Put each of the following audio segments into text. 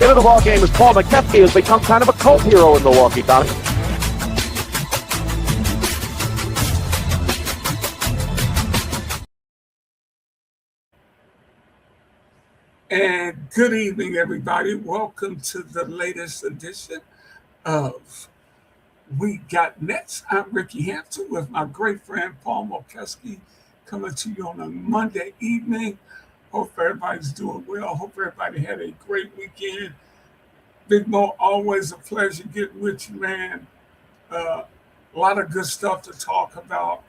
Into the ball game is Paul McKeskey, has become kind of a cult hero in Milwaukee, Tommy. And good evening, everybody. Welcome to the latest edition of We Got Nets. I'm Ricky Hampton with my great friend Paul McKeskey coming to you on a Monday evening. Hope everybody's doing well. Hope everybody had a great weekend. Big Mo, always a pleasure getting with you, man. A lot of good stuff to talk about.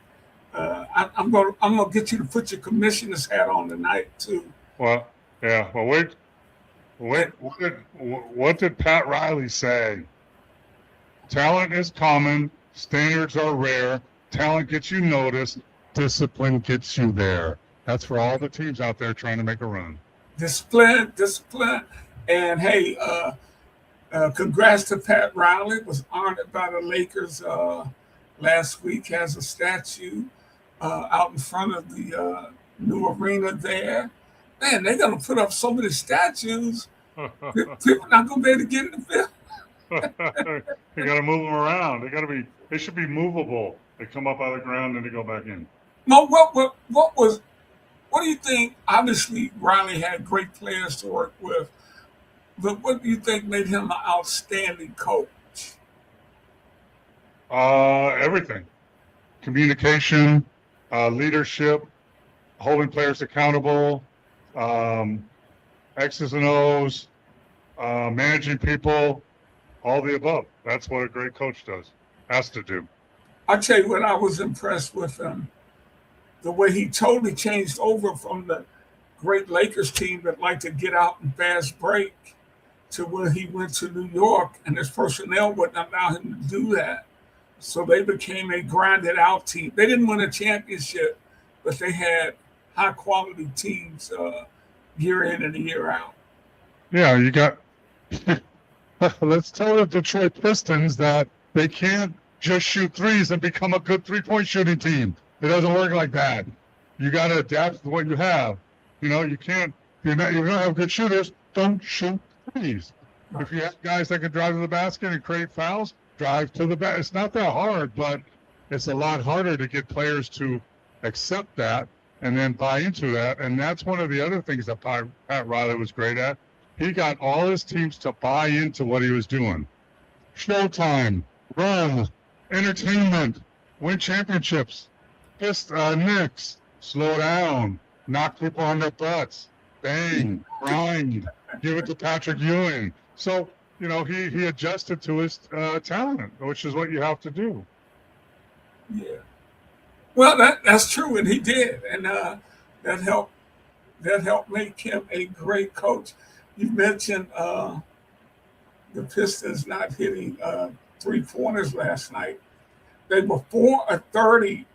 I'm gonna get you to put your commissioner's hat on tonight too. Well, yeah. Well, wait. What did Pat Riley say? Talent is common. Standards are rare. Talent gets you noticed. Discipline gets you there. That's for all the teams out there trying to make a run. Discipline. And hey, congrats to Pat Riley. Was honored by the Lakers last week. Has a statue out in front of the new arena there. Man, they're going to put up so many statues. People not going to be able to get in the field. They got to move them around. They should be movable. They come up out of the ground and they go back in. No, what do you think? Obviously, Riley had great players to work with, but what do you think made him an outstanding coach? Everything. Communication, leadership, holding players accountable, X's and O's, managing people, all the above. That's what a great coach has to do. I'll tell you what I was impressed with him. The way he totally changed over from the great Lakers team that liked to get out and fast break to when he went to New York and his personnel wouldn't allow him to do that. So they became a grinded out team. They didn't win a championship, but they had high quality teams year in and year out. Yeah, you got let's tell the Detroit Pistons that they can't just shoot threes and become a good 3-point shooting team. It doesn't work like that. You got to adapt to what you have. You know, you can't. You don't have good shooters. Don't shoot threes. If you have guys that can drive to the basket and create fouls, drive to the basket. It's not that hard, but it's a lot harder to get players to accept that and then buy into that. And that's one of the other things that Pat Riley was great at. He got all his teams to buy into what he was doing. Showtime, run, entertainment, win championships. Knicks, slow down, knock people on their butts, bang, grind, give it to Patrick Ewing. So, you know, he adjusted to his talent, which is what you have to do. Yeah. Well, that's true, and he did, and that helped make him a great coach. You mentioned the Pistons not hitting 3-pointers last night. They were 4 of 30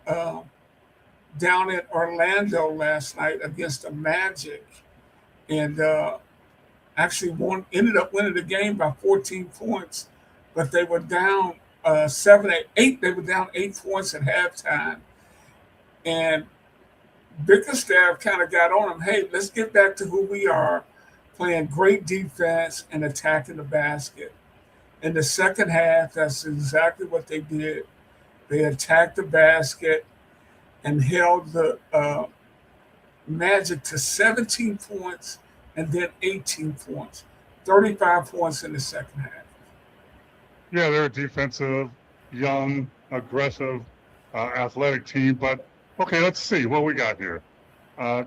down in Orlando last night against the Magic, and actually ended up winning the game by 14 points, but they were down 8. They were down 8 points at halftime, and Bickerstaff kind of got on them. Hey, let's get back to who we are, playing great defense and attacking the basket. In the second half, that's exactly what they did. They attacked the basket and held the Magic to 17 points and then 18 points, 35 points in the second half. Yeah, they're a defensive, young, aggressive, athletic team. But, okay, let's see what we got here.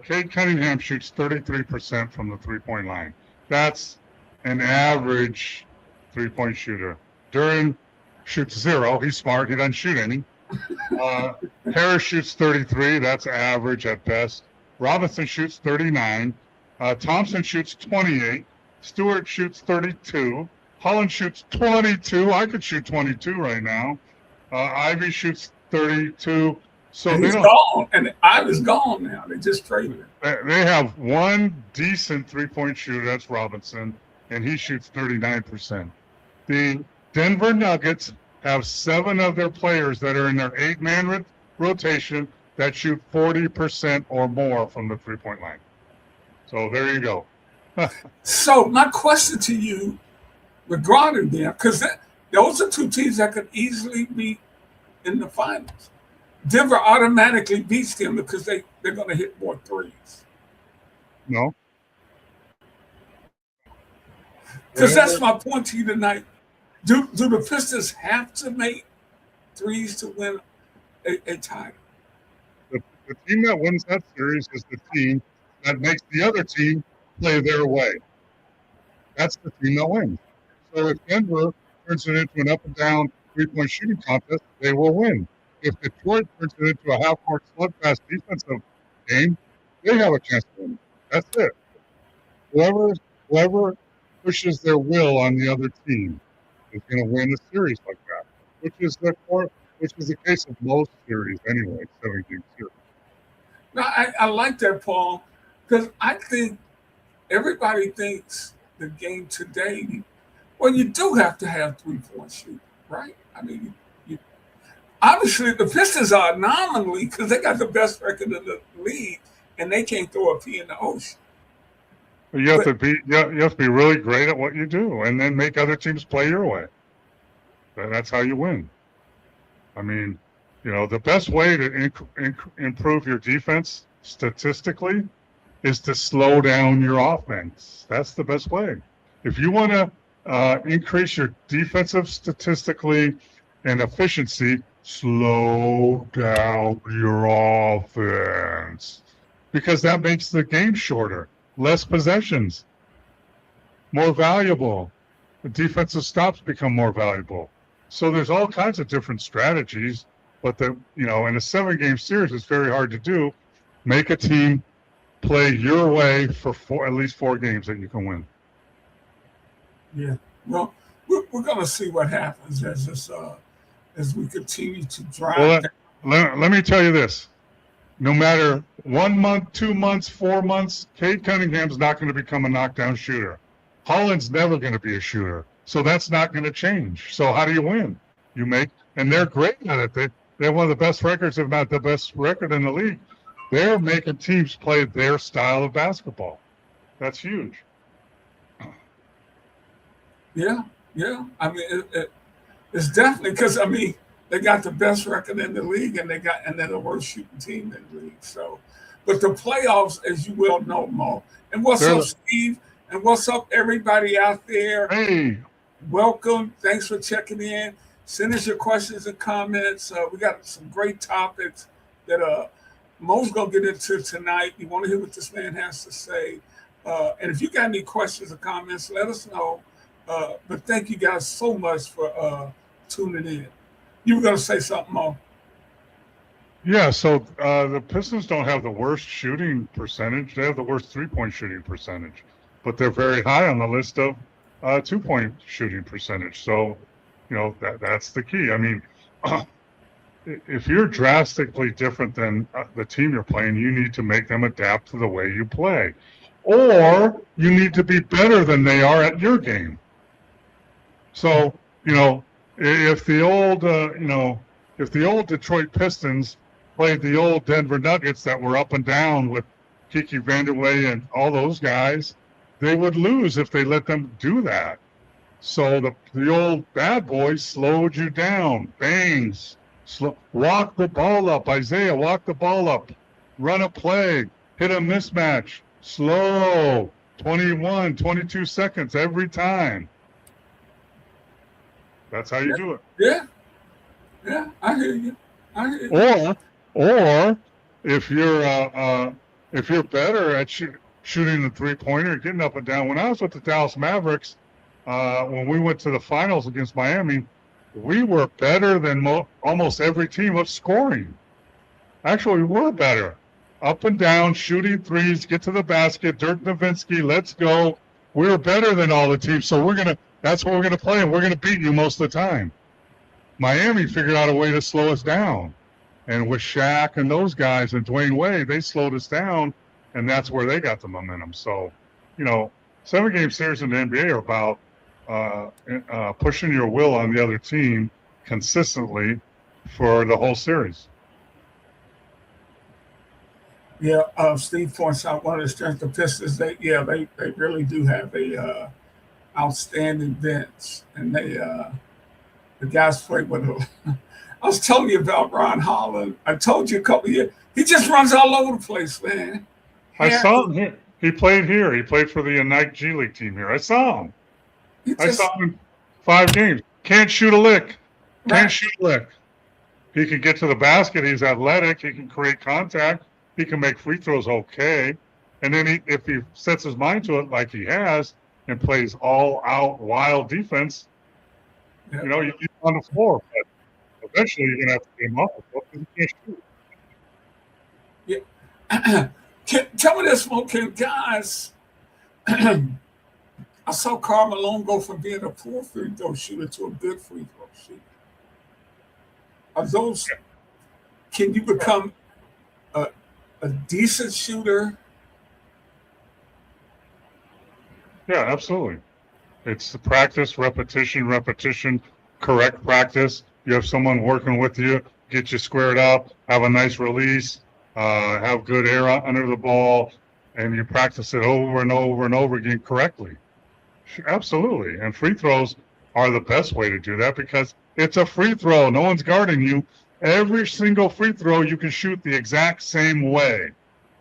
Cade Cunningham shoots 33% from the three-point line. That's an average three-point shooter. Duran shoots 0. He's smart. He doesn't shoot any. Harris shoots 33. That's average at best. Robinson shoots 39. Thompson shoots 28. Stewart shoots 32. Holland shoots 22. I could shoot 22 right now. Ivy shoots 32. So and he's gone, and Ivy's gone now. They just traded him. They have one decent three-point shooter. That's Robinson, and he shoots 39%. The Denver Nuggets have 7 of their players that are in their 8-man rotation that shoot 40% or more from the three-point line. So there you go. So my question to you regarding them, because those are two teams that could easily be in the finals. Denver automatically beats them because they're going to hit more threes. No. Because that's my point to you tonight. Do the Pistons have to make threes to win a title? The team that wins that series is the team that makes the other team play their way. That's the team that wins. So if Denver turns it into an up and down 3-point shooting contest, they will win. If Detroit turns it into a half-court slugfest defensive game, they have a chance to win. That's it. Whoever pushes their will on the other team is going to win a series like that, which is the case of most series anyway, 7-game series. No, I like that, Paul, because I think everybody thinks the game today, well, you do have to have 3-point shooting, right? I mean, obviously the Pistons are anomaly because they got the best record in the league, and they can't throw a pea in the ocean. You have to be really great at what you do, and then make other teams play your way. That's how you win. I mean, the best way to improve your defense statistically is to slow down your offense. That's the best way. If you want to increase your defensive statistically and efficiency, slow down your offense, because that makes the game shorter, less possessions, more valuable. The defensive stops become more valuable. So there's all kinds of different strategies, but in a 7-game series, it's very hard to do. Make a team play your way for at least 4 games that you can win. Yeah. Well, we're going to see what happens as we continue to drive. Well, let me tell you this. No matter 1 month, 2 months, 4 months, Cade Cunningham's not going to become a knockdown shooter. Holland's never going to be a shooter. So that's not going to change. So how do you win? And they're great at it. They have one of the best records, if not the best record in the league. They're making teams play their style of basketball. That's huge. Yeah. I mean, it's definitely because they got the best record in the league, and they're the worst shooting team in the league. So, but the playoffs, as you well know, Mo. And what's up, Steve? And what's up, everybody out there? Hey. Welcome. Thanks for checking in. Send us your questions and comments. We got some great topics that Mo's going to get into tonight. You want to hear what this man has to say. And if you got any questions or comments, let us know. But thank you guys so much for tuning in. You were going to say something, Mo. Yeah, so the Pistons don't have the worst shooting percentage. They have the worst 3-point shooting percentage. But they're very high on the list of 2-point shooting percentage. So, that's the key. I mean, if you're drastically different than the team you're playing, you need to make them adapt to the way you play. Or you need to be better than they are at your game. So, if the old Detroit Pistons played the old Denver Nuggets that were up and down with Kiki Vanderway and all those guys, they would lose if they let them do that. So the old bad boys slowed you down. Bangs. Walk the ball up. Isaiah, walk the ball up. Run a play. Hit a mismatch. Slow. 21, 22 seconds every time. That's how you do it. Yeah, I hear you. Or if you're better at shooting the 3-pointer, getting up and down. When I was with the Dallas Mavericks, when we went to the finals against Miami, we were better than almost every team of scoring. Actually, we were better. Up and down, shooting threes, get to the basket, Dirk Nowitzki, let's go. We were better than all the teams, so that's what we're going to play, and we're going to beat you most of the time. Miami figured out a way to slow us down. And with Shaq and those guys and Dwayne Wade, they slowed us down, and that's where they got the momentum. So, 7-game series in the NBA are about pushing your will on the other team consistently for the whole series. Yeah, Steve points out one of the strengths of the Pistons. They really do have a outstanding bench, and the guys play with a. I was telling you about Ron Holland. I told you a couple of years. He just runs all over the place, man. I Hair, saw him here. He played here. He played for the Nike G League team here. I saw him. he I just saw him in 5 games. Can't shoot a lick. Can't right. shoot a lick. He can get to the basket. He's athletic. He can create contact. He can make free throws okay. And then if he sets his mind to it like he has and plays all out wild defense, Yeah. you leave him on the floor. But eventually you're gonna have to get him off the floor because he can't shoot. Yeah. Tell me this, Mo, can guys. I saw Karl Malone go from being a poor free throw shooter to a good free throw shooter. Are those? Can you become a decent shooter? Yeah, absolutely. It's the practice, repetition, correct practice. You have someone working with you, get you squared up, have a nice release, have good air under the ball, and you practice it over and over and over again correctly. Absolutely. And free throws are the best way to do that because it's a free throw. No one's guarding you. Every single free throw you can shoot the exact same way.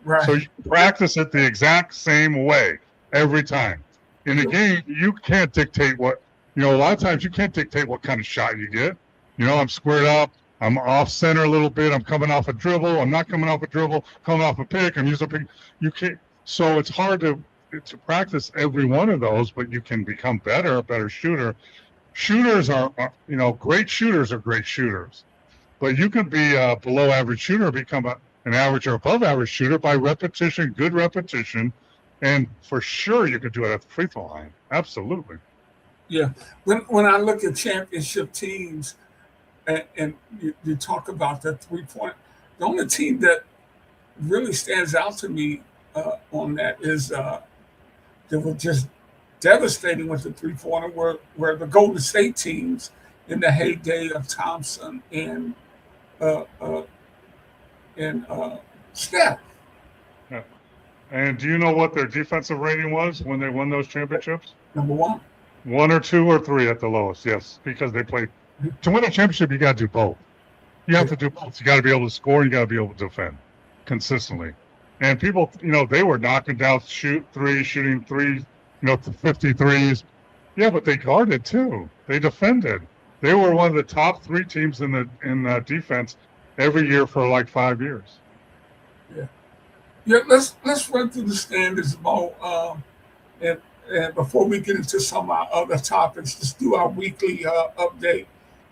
Right. So you practice it the exact same way every time. In a game, you can't dictate what, a lot of times you can't dictate what kind of shot you get. I'm squared up. I'm off center a little bit. I'm coming off a dribble. I'm not coming off a dribble, coming off a pick. I'm using a pick. You can't. So it's hard to practice every one of those, but you can become a better shooter. Shooters are great shooters are great shooters. But you can be a below average shooter, become an average or above average shooter by repetition, good repetition. And for sure, you could do it at the free throw line. Absolutely. Yeah. When I look at championship teams and you talk about the 3-point, the only team that really stands out to me on that is that were just devastating with the 3-pointer were the Golden State teams in the heyday of Thompson and Steph. Yeah. And do you know what their defensive rating was when they won those championships? Number one. 1 or 2 or 3 at the lowest, yes, because they played. To win a championship, you got to do both. You have to do both. You got to be able to score. You got to be able to defend consistently. And people, they were knocking down shooting 3, 53s. Yeah, but they guarded too. They defended. They were one of the top 3 teams in defense every year for like 5 years. Yeah. Let's run through the standings, Mo. And before we get into some of our other topics, just do our weekly update.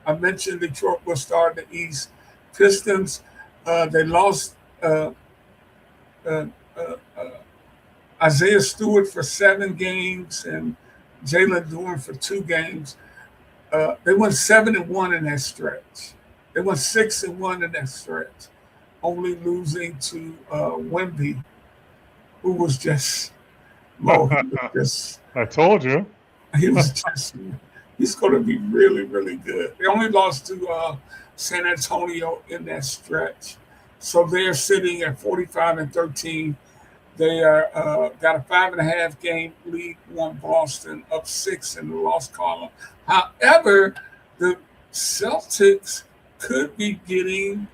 I mentioned Detroit will start the East. Pistons, they lost Isaiah Stewart for 7 games and Jalen Duren for 2 games. They went 7-1 in that stretch. They went 6-1 in that stretch, only losing to Wemby, who was just I told you. He's going to be really, really good. They only lost to San Antonio in that stretch. So they're sitting at 45-13. They are got a 5.5 game lead on Boston, up 6 in the loss column. However, the Celtics could be getting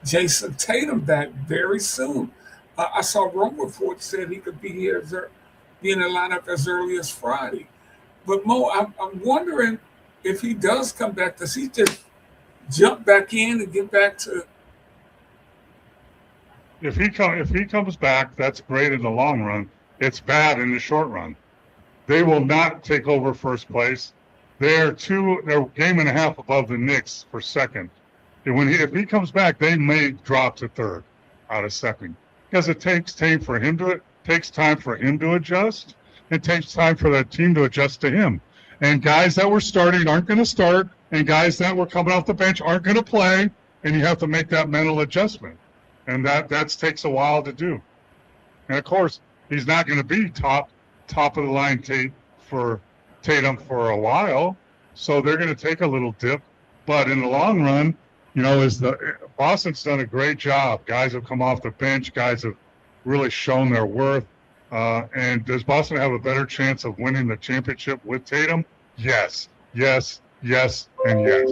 Jason Tatum back very soon. I saw Rome report said he could be here, be in the lineup as early as Friday. But Mo, I'm wondering if he does come back, does he just jump back in and get back to? If he comes back, that's great in the long run. It's bad in the short run. They will not take over first place. They're game and a half above the Knicks for second. And if he comes back, they may drop to third out of second because it takes time for him to adjust. It takes time for the team to adjust to him. And guys that were starting aren't going to start, and guys that were coming off the bench aren't going to play, and you have to make that mental adjustment. And that takes a while to do. And of course, he's not going to be top of the line for Tatum for a while, so they're going to take a little dip. But in the long run, Boston's done a great job. Guys have come off the bench. Guys have really shown their worth. And does Boston have a better chance of winning the championship with Tatum? Yes, yes, yes, and yes.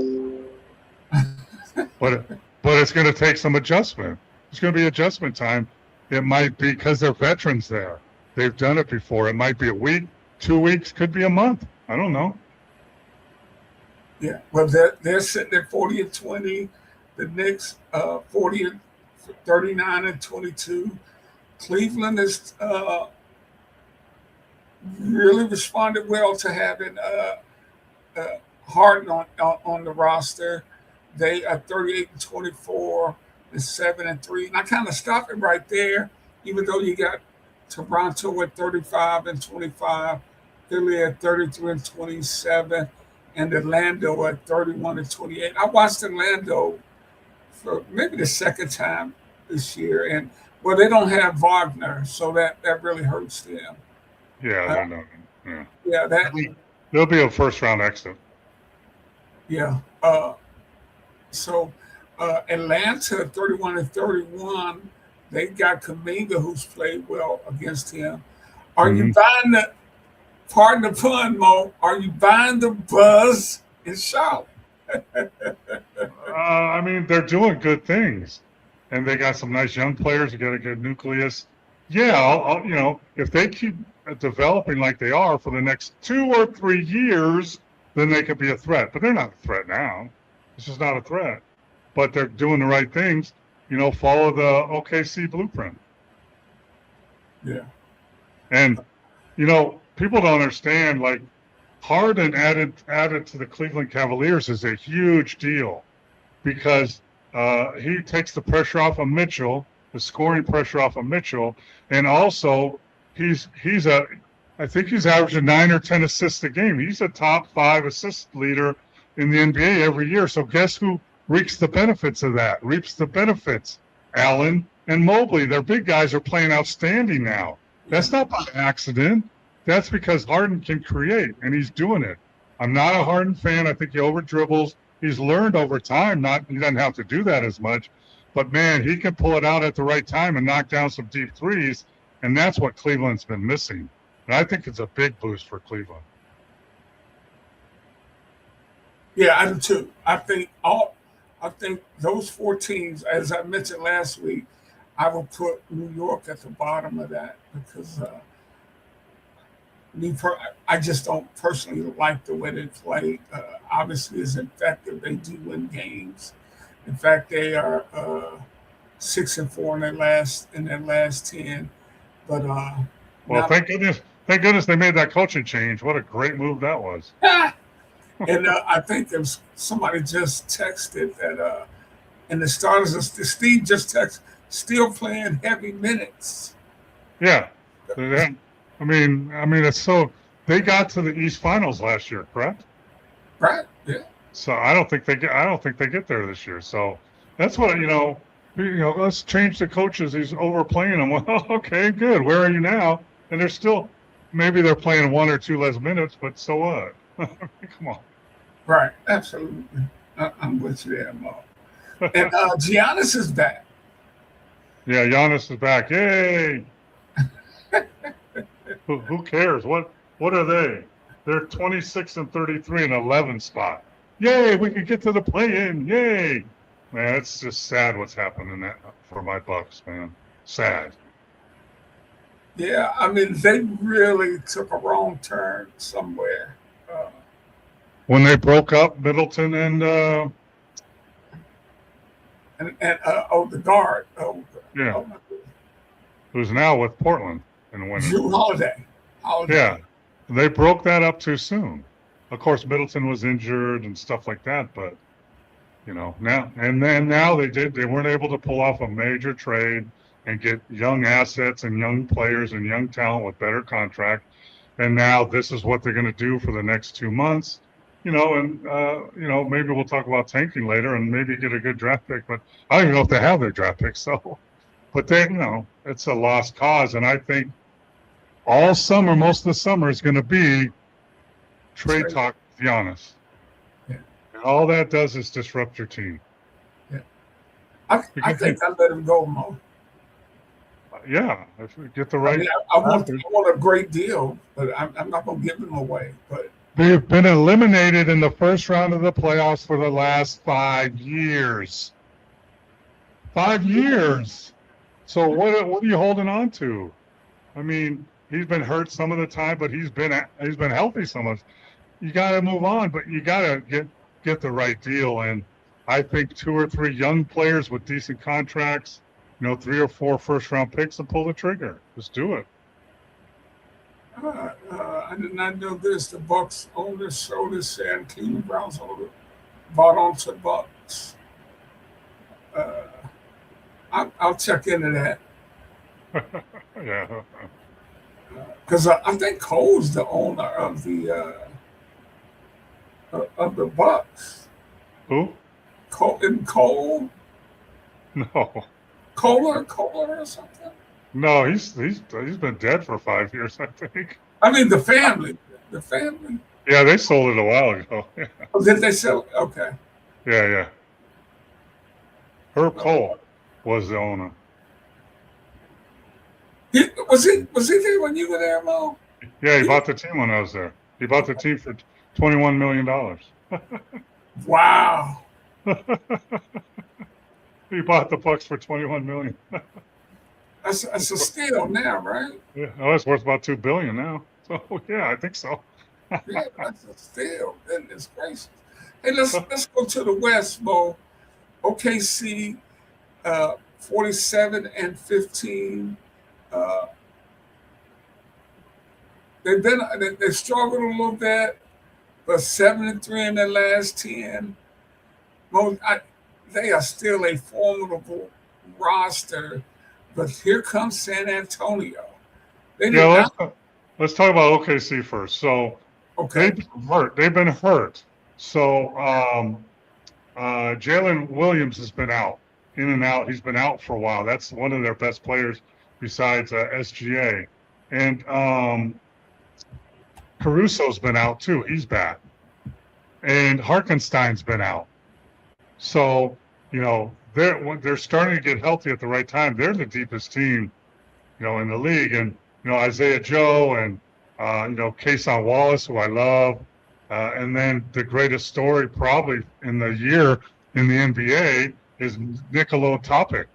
But it's going to take some adjustment. It's going to be adjustment time. It might be because they're veterans there. They've done it before. It might be a week, 2 weeks, could be a month. I don't know. Yeah, well, they're sitting at 40-20. The Knicks 39-22. Cleveland is really responded well to having Harden on the roster. They are 38-24 and 7-3. And I kind of stop it right there, even though you got Toronto at 35-25, Philly at 33-27, and Orlando at 31-28. I watched Orlando for maybe the second time this year, and well, they don't have Wagner, so that really hurts them. Yeah, they're not. Yeah, Yeah, they'll be a first round exit. Yeah. So Atlanta 31-31. They got Kaminga, who's played well against him. Are you buying the? Pardon the pun, Mo. Are you buying the buzz in Charlotte? I mean, they're doing good things, and they got some nice young players. They got a good nucleus. Yeah, I'll if they keep developing like they are for the next 2 or 3 years, then they could be a threat. But they're not a threat now. This is not a threat. But they're doing the right things. Follow the OKC blueprint. Yeah. And people don't understand. Like Harden added to the Cleveland Cavaliers is a huge deal because he takes the pressure off of Mitchell, the scoring pressure off of Mitchell, and also I think he's averaging 9 or 10 assists a game. He's a top 5 assist leader in the NBA every year. So guess who reaps the benefits of that? Reaps the benefits. Allen and Mobley, their big guys are playing outstanding now. That's not by accident. That's because Harden can create, and he's doing it. I'm not a Harden fan. I think he over dribbles. He's learned over time. He doesn't have to do that as much, but man, he can pull it out at the right time and knock down some deep threes, and that's what Cleveland's been missing. And I think it's a big boost for Cleveland. Yeah, I do too. I think those 4 teams, as I mentioned last week, I will put New York at the bottom of that because I just don't personally like the way they play. Obviously, it's effective. They do win games. In fact, they are 6-4 in their last 10. But well, thank goodness they made that coaching change. What a great move that was. And I think there's somebody just texted that, and the starters, Steve just texted, still playing heavy minutes. Yeah. I mean, it's so they got to the East Finals last year, correct? Right. Yeah. So I don't think they get there this year. So that's what let's change the coaches. He's overplaying them. Well, okay, good. Where are you now? And maybe they're playing 1 or 2 less minutes, but so what? Come on. Right. Absolutely. I'm with you there, Mo. And Giannis is back. Yeah, Giannis is back. Yay! Who cares? What are they? They're 26-33 and 11 spot. Yay! We can get to the play-in. Yay! Man, it's just sad what's happening for my Bucks, man. Sad. Yeah, I mean they really took a wrong turn somewhere. When they broke up Middleton and the guard. Yeah. Who's now with Portland in the winter. Drew Holiday. Yeah. They broke that up too soon. Of course, Middleton was injured and stuff like that, but now they weren't able to pull off a major trade and get young assets and young players and young talent with better contract. And now this is what they're going to do for the next 2 months. Maybe we'll talk about tanking later and maybe get a good draft pick, but I don't even know if they have their draft pick. So, but it's a lost cause. And I think all summer, most of the summer is going to be trade talk with Giannis. Yeah. And all that does is disrupt your team. Yeah. I think I let him go, Mo. Yeah, if you get the I right. mean, I want a great deal, but I'm not going to give them away. But They've been eliminated in the first round of the playoffs for the last 5 years. 5 years. So what are you holding on to? I mean, he's been hurt some of the time, but he's been healthy so much. You got to move on, but you got to get the right deal. And I think 2 or 3 young players with decent contracts, 3 or 4 first-round picks, and pull the trigger. Just do it. I did not know this. The Bucks owner showed us saying Cleveland Browns owner bought onto Bucks. I'll check into that Yeah. because I think Cole's the owner of the Bucks. Who? Cole No. Kohler or something. No, he's been dead for 5 years, I think. I mean the family. The family. Yeah, they sold it a while ago. Yeah, Oh, did they sell? Okay. yeah. Herb Cole was the owner. Was he there when you were there, Mo? Yeah, he bought the team when I was there. He bought the team for $21 million. Wow. He bought the Bucks for $21 million. That's a steal now, right? Yeah, oh, it's worth about $2 billion now. So yeah, I think so. Yeah, that's a steal. Goodness gracious. Hey, let's go to the West, Mo. OKC, 47-15. They've struggled a little bit, but 7-3 in their last 10. They are still a formidable roster, but here comes San Antonio. Let's talk about OKC first. So okay, they've been hurt. So Jalen Williams has been out, in and out. He's been out for a while. That's one of their best players besides SGA. And Caruso's been out too. He's back. And Hartenstein's been out. So, they're starting to get healthy at the right time. They're the deepest team, in the league. And, Isaiah Joe and, Kason Wallace, who I love. And then the greatest story probably in the year in the NBA is Nikola Topic,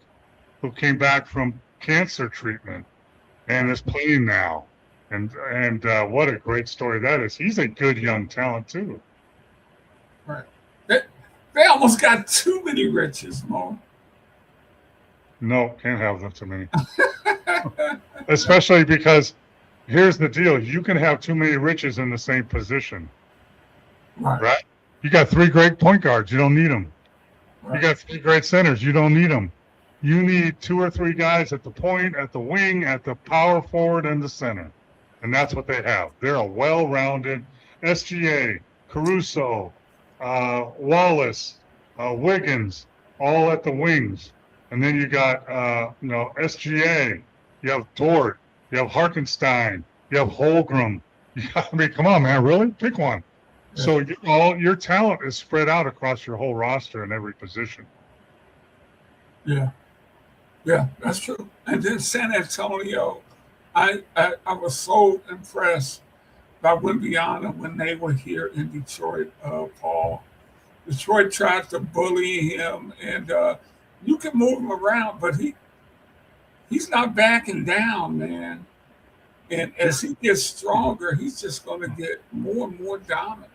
who came back from cancer treatment and is playing now. And what a great story that is. He's a good young talent too. Right. They almost got too many riches, Mo. No, can't have them too many. Especially because here's the deal. You can have too many riches in the same position. Right? You got 3 great point guards. You don't need them. Right. You got 3 great centers. You don't need them. You need 2 or 3 guys at the point, at the wing, at the power forward, and the center. And that's what they have. They're a well-rounded SGA, Caruso, Wallace, Wiggins, all at the wings. And then you got, SGA. You have Dort. You have Hartenstein. You have Holmgren. Come on, man. Really? Pick one. Yeah. So all your talent is spread out across your whole roster in every position. Yeah. Yeah, that's true. And then San Antonio, I was so impressed by Wimbiana when they were here in Detroit, Paul. Detroit tried to bully him, and you can move him around, but he's not backing down, man. And as he gets stronger, he's just going to get more and more dominant.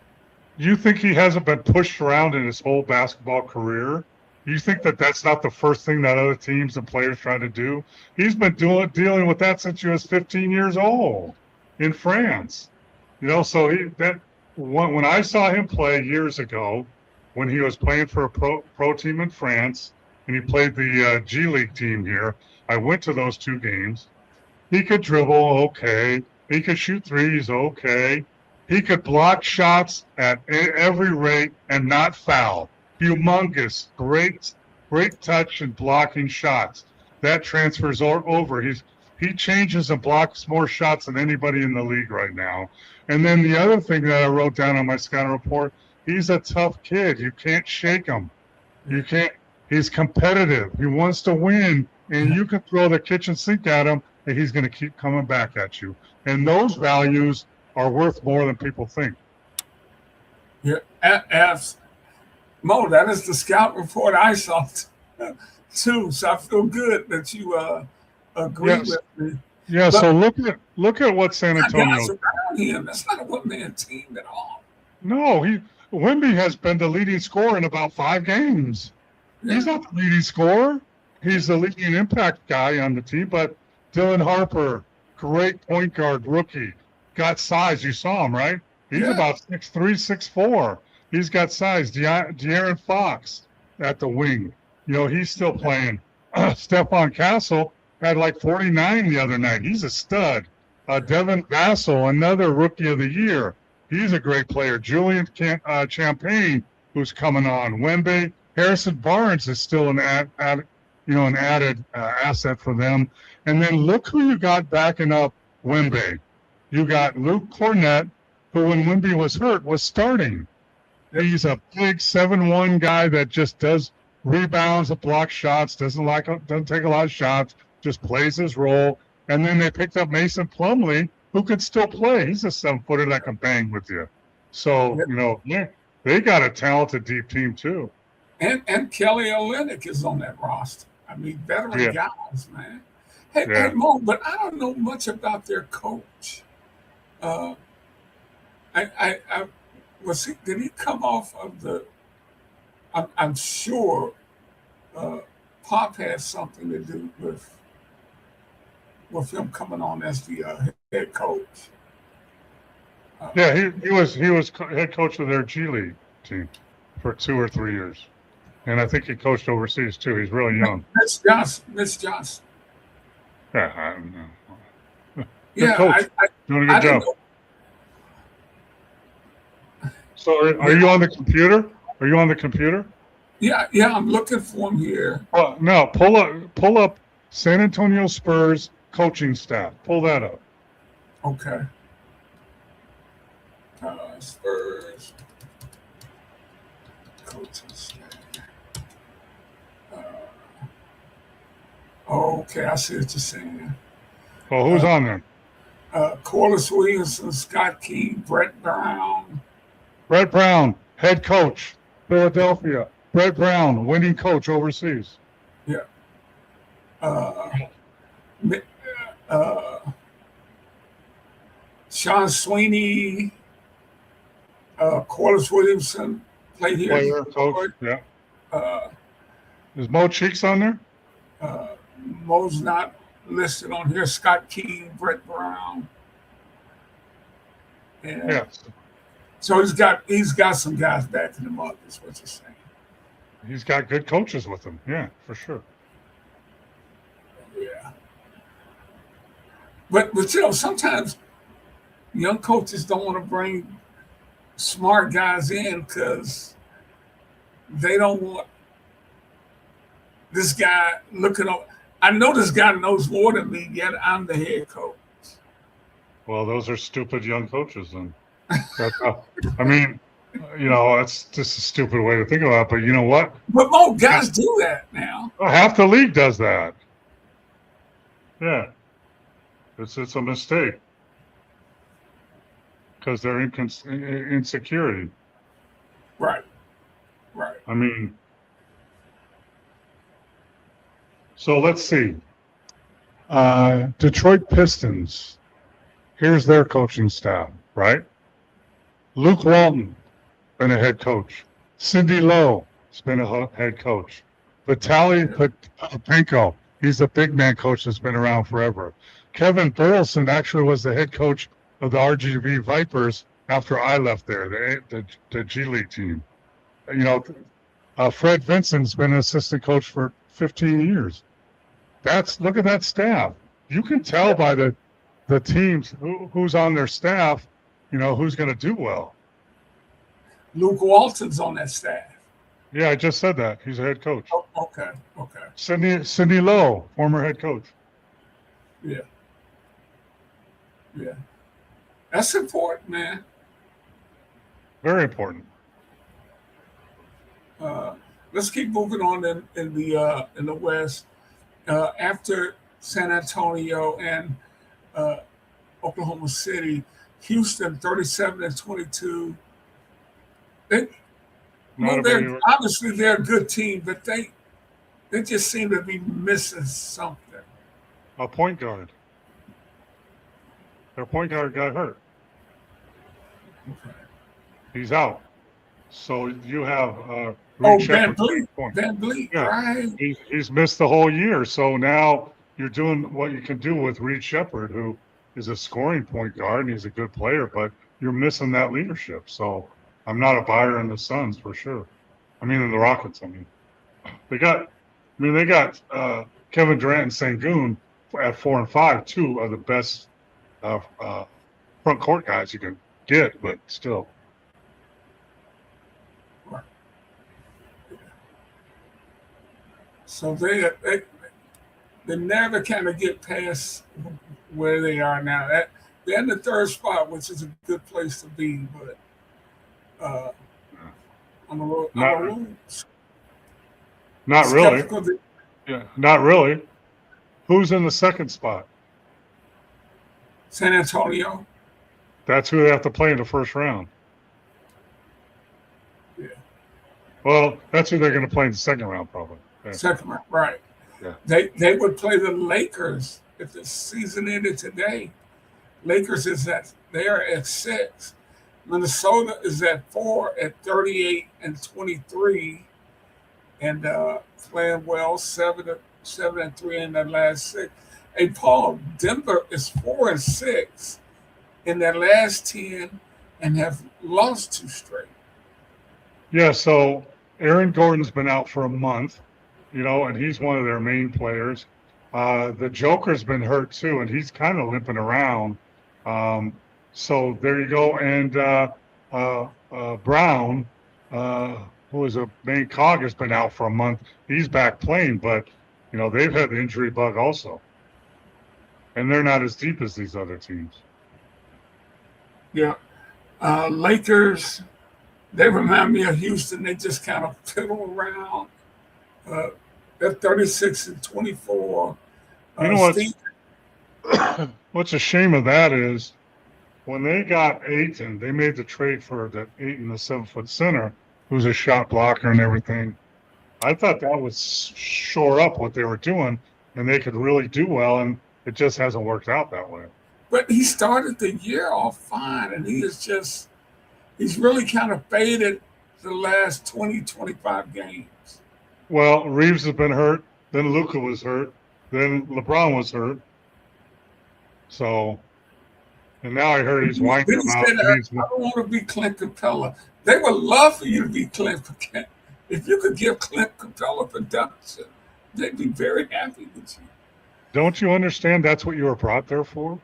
You think he hasn't been pushed around in his whole basketball career? You think that that's not the first thing that other teams and players try to do? He's been dealing with that since he was 15 years old in France. So when I saw him play years ago, when he was playing for a pro team in France, and he played the G League team here, I went to those 2 games. He could dribble, okay. He could shoot threes, okay. He could block shots at every rate and not foul. Humongous, great touch and blocking shots. That transfers over. He changes and blocks more shots than anybody in the league right now. And then the other thing that I wrote down on my scouting report, he's a tough kid. You can't shake him. You can't. He's competitive. He wants to win, and you can throw the kitchen sink at him, and he's going to keep coming back at you. And those values are worth more than people think. Yeah, as Mo, that is the scout report I saw too. So I feel good that you agree Yes. with me. Yeah. But So look at what San got guys Antonio. around him. That's not a one-man team at all. No, Wemby has been the leading scorer in about 5 games. He's Yeah, not the leading scorer. He's the leading impact guy on the team. But Dylan Harper, great point guard rookie, got size. You saw him, right? He's yeah, about 6'3", 6'4". He's got size. De'Aaron Fox at the wing. He's still playing. Stephon Castle had like 49 the other night. He's a stud. Devin Vassell, another rookie of the year. He's a great player. Julian Champagne, who's coming on. Wemby. Harrison Barnes is still an added asset for them. And then look who you got backing up Wemby. You got Luke Cornett, who when Wemby was hurt was starting. He's a big 7'1" guy that just does rebounds, block shots, doesn't take a lot of shots, just plays his role. And then they picked up Mason Plumlee, who could still play. He's a 7-footer that can bang with you. So, they got a talented deep team too. and Kelly Olynyk is on that roster. I mean, veteran guys, man. Hey, Mo, but I don't know much about their coach. Did he come off of the? I'm sure Pop has something to do with him coming on as the head coach. He was head coach of their G League team for 2 or 3 years, and I think he coached overseas too. He's really young. Miss Johnson. Yeah, I don't know. Yeah, coach. Doing a good job. So, are you on the computer? Are you on the computer? Yeah, I'm looking for him here. Well, no, pull up San Antonio Spurs coaching staff. Pull that up. Okay. Spurs coaching staff. Okay, I see what you're saying. Well, who's on there? Corliss Williamson, Scott King, Brett Brown. Brett Brown, head coach, Philadelphia. Brett Brown, winning coach overseas. Yeah. Sean Sweeney, Corliss Williamson played here. Player, coach, yeah. Is Mo Cheeks on there? Mo's not listed on here. Scott King, Brett Brown. And Yes. so he's got some guys backing him up, is what you're saying. He's got good coaches with him. Yeah, for sure. Yeah. But sometimes young coaches don't want to bring smart guys in because they don't want this guy looking up. I know this guy knows more than me, yet I'm the head coach. Well, those are stupid young coaches then. I mean, that's just a stupid way to think about it. But you know what? But more guys do that now. Half the league does that. Yeah. It's a mistake. Because they're insecurity. Right. I mean, so let's see. Detroit Pistons. Here's their coaching staff, right? Luke Walton, been a head coach. Cindy Lowe has been a head coach. Vitaly Penko, he's a big man coach that's been around forever. Kevin Burleson actually was the head coach of the RGV Vipers after I left there, the G League team. Fred Vincent's been an assistant coach for 15 years. Look at that staff. You can tell by the teams who's on their staff, who's going to do well. Luke Walton's on that staff. Yeah, I just said that. He's a head coach. Oh, okay. Cindy Lowe, former head coach. Yeah. That's important, man. Very important. Let's keep moving on in the West. after San Antonio and Oklahoma City, Houston 37-22. They, Not a they're big obviously they're a good team, but they just seem to be missing something. a point guard. Their point guard got hurt. He's out. So you have Reed Van Shepherd. Vliet, Van Vliet, Yeah, right? he's missed the whole year. So now you're doing what you can do with Reed Shepherd, who is a scoring point guard and he's a good player, but you're missing that leadership. So I'm not a buyer in the Suns for sure. I mean, in the Rockets. I mean, they got Kevin Durant and Sengun at 4 and 5, two of the best front court guys you can get, but still. So they never kind of get past where they are now. They're in the third spot, which is a good place to be, but on a little Not really. skeptical. Yeah, not really. Who's in the second spot? San Antonio. That's who they have to play in the first round. Yeah. Well, that's who they're going to play in the second round, probably. Yeah. Second round, right. Yeah. They would play the Lakers if the season ended today. Lakers they are at 6. Minnesota is at 4 at 38-23, and playing well 7-3 in their last 6. Hey Paul, Denver is 4-6 in their last 10 and have lost 2 straight. Yeah, so Aaron Gordon's been out for a month, and he's one of their main players. The Joker's been hurt too, and he's kind of limping around. So there you go. And Brown, who is a main cog, has been out for a month. He's back playing, but they've had the injury bug also, and they're not as deep as these other teams. Yeah, Lakers. They remind me of Houston. They just kind of fiddle around. They're 36-24. You know what's a shame of that is when they got Ayton, they made the trade for that 8 and the 7-foot center, who's a shot blocker and everything. I thought that would shore up what they were doing, and they could really do well, and it just hasn't worked out that way. But he started the year off fine, and he's really kind of faded the last 20-25 games. Well, Reeves has been hurt, then Luka was hurt, then LeBron was hurt. So, and now I heard he's winding him out. I don't want to be Clint Capella. They would love for you to be Clint Capella. If you could give Clint Capella production, they'd be very happy with you. Don't you understand that's what you were brought there for?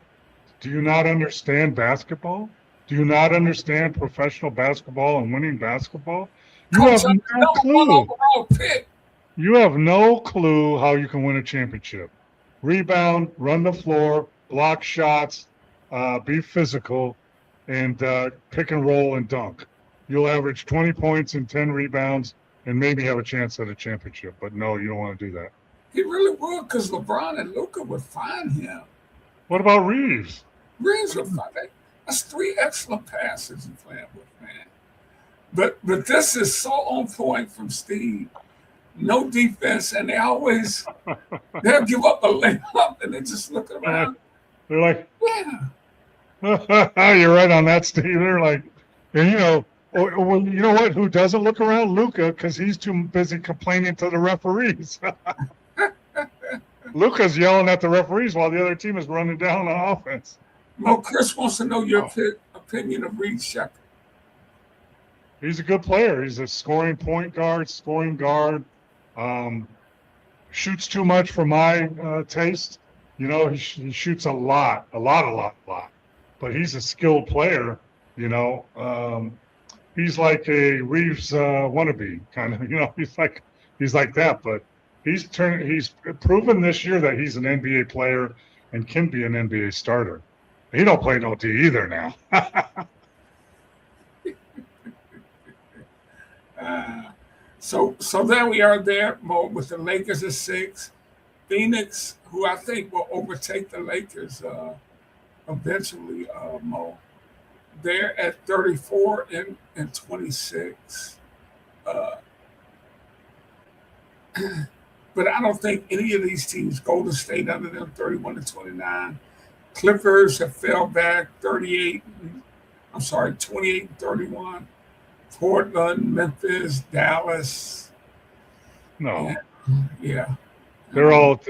Do you not understand basketball? Do you not understand professional basketball and winning basketball? You have no clue. You have no clue how you can win a championship. Rebound, run the floor, block shots, be physical, and pick and roll and dunk. You'll average 20 points and 10 rebounds and maybe have a chance at a championship. But no, you don't want to do that. He really would, because LeBron and Luka would find him. What about Reeves? Reeves would find him. That's 3 excellent passes you're playing with, man. But this is so on point from Steve. No defense, and they'll give up a layup, and they just look around. They're like, yeah. You're right on that, Steve. They're like, and well, you know what? Who doesn't look around? Luka, because he's too busy complaining to the referees. Luka's yelling at the referees while the other team is running down on offense. Well, Chris wants to know your opinion of Reed Shepherd. He's a good player. He's a scoring point guard, scoring guard. Shoots too much for my taste. He shoots a lot. But he's a skilled player. He's like a Reeves wannabe kind of. He's like that. But he's proven this year that he's an NBA player and can be an NBA starter. He don't play no D either now. So there we are there, Mo, with the Lakers at 6, Phoenix, who I think will overtake the Lakers eventually, Mo. They're at 34 and 26. Uh, but I don't think any of these teams, Golden State under them 31 and 29. Clippers have fell back 28 and 31. Portland, Memphis, Dallas. No, Yeah. they're all.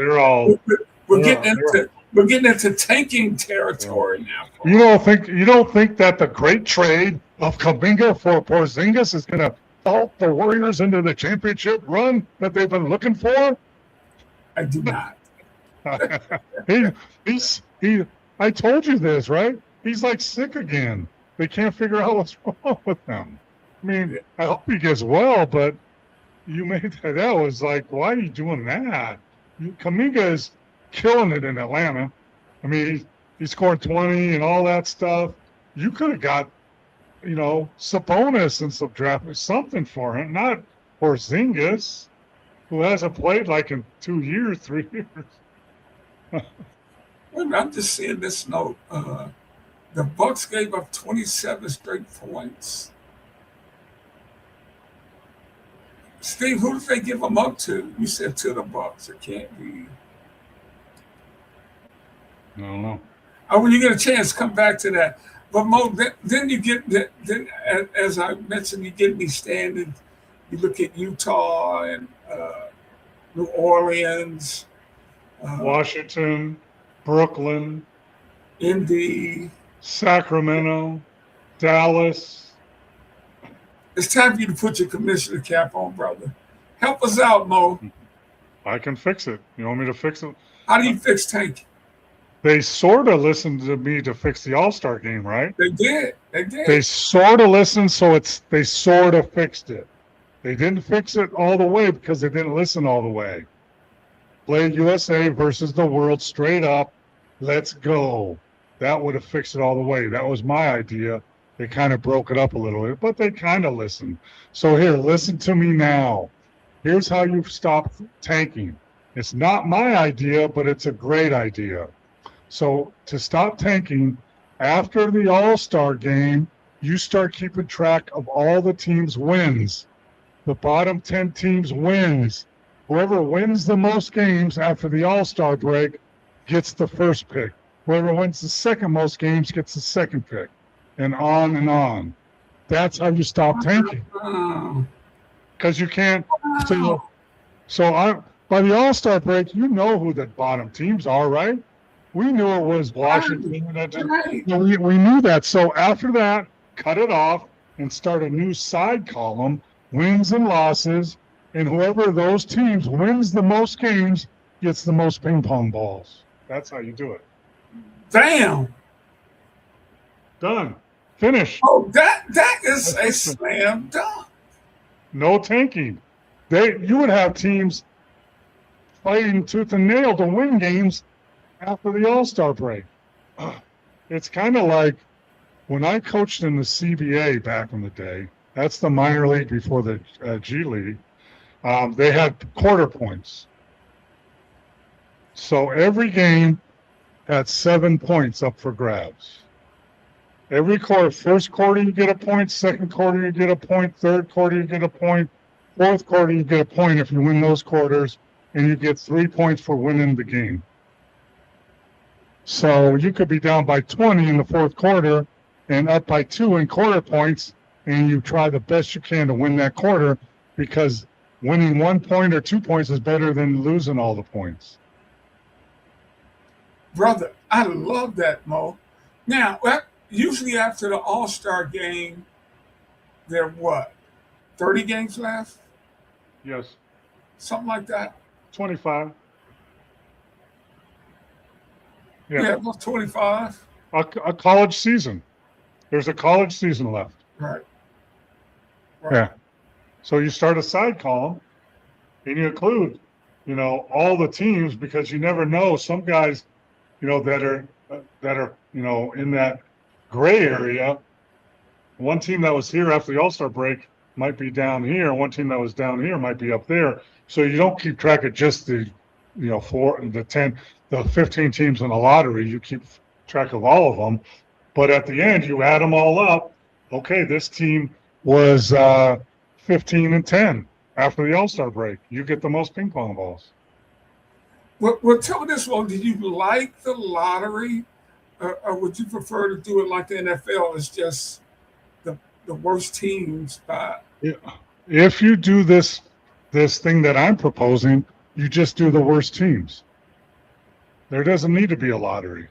We're getting into tanking territory now. You don't think that the great trade of Kuminga for Porzingis is going to help the Warriors into the championship run that they've been looking for? I do not. I told you this, right? He's like sick again. They can't figure out what's wrong with him. I mean, I hope he gets well, but you made that was like, why are you doing that? Kuminga is killing it in Atlanta. I mean, he scored 20 and all that stuff. You could have got, Sabonis and some draft something for him, not Porzingis, who hasn't played like in 2 years, 3 years. I'm just seeing this note. The Bucks gave up 27 straight points. Steve, who did they give them up to? You said to the Bucks. It can't be. I don't know. Oh, when you get a chance, come back to that. But Mo, then you get then as I mentioned, you get me standing. You look at Utah and New Orleans, Washington, Brooklyn, Indy, Sacramento, Dallas. It's time for you to put your commissioner cap on, brother. Help us out, Mo. I can fix it. You want me to fix it? How do you fix tank? They sort of listened to me to fix the All-Star game, right? They did. They sort of listened, so they sort of fixed it. They didn't fix it all the way because they didn't listen all the way. Play USA versus the world straight up. Let's go. That would have fixed it all the way. That was my idea. They kind of broke it up a little bit, but they kind of listened. So here, listen to me now. Here's how you stop tanking. It's not my idea, but it's a great idea. So to stop tanking, after the All-Star game, you start keeping track of all the teams' wins. The bottom 10 teams wins. Whoever wins the most games after the All-Star break gets the first pick. Whoever wins the second most games gets the second pick. And on and on. That's how you stop tanking. Because you can't. By the All-Star break, you know who the bottom teams are, right? We knew it was Washington. We knew that. So after that, cut it off and start a new side column, wins and losses, and whoever those teams wins the most games gets the most ping pong balls. That's how you do it. Damn. Done. Finish. Oh, that is a slam dunk. No tanking. You would have teams fighting tooth and nail to win games after the All-Star break. It's kind of like when I coached in the CBA back in the day. That's the minor league before the G League. They had quarter points. So every game had 7 points up for grabs. Every quarter, first quarter you get a point, second quarter you get a point, third quarter you get a point, fourth quarter you get a point if you win those quarters, and you get 3 points for winning the game. So you could be down by 20 in the fourth quarter and up by 2 in quarter points, and you try the best you can to win that quarter because winning 1 point or 2 points is better than losing all the points. Brother, I love that, Mo. Now, usually after the All-Star game, there what? 30 games left? Yes. Something like that? 25. Yeah, about 25. A college season. There's a college season left. Right. Yeah. So you start a side column and you include, all the teams because you never know. Some guys, that are, in that gray area. One team that was here after the All-Star break might be down here. One team that was down here might be up there. So you don't keep track of just the the 15 teams in the lottery. You keep track of all of them, but at the end, you add them all up. Okay, this team was 15-10 after the All-Star break. You get the most ping pong balls. Well, tell me this one: did you like the lottery, or would you prefer to do it like the NFL? It's just the worst teams by. If you do this thing that I'm proposing, you just do the worst teams. There doesn't need to be a lottery.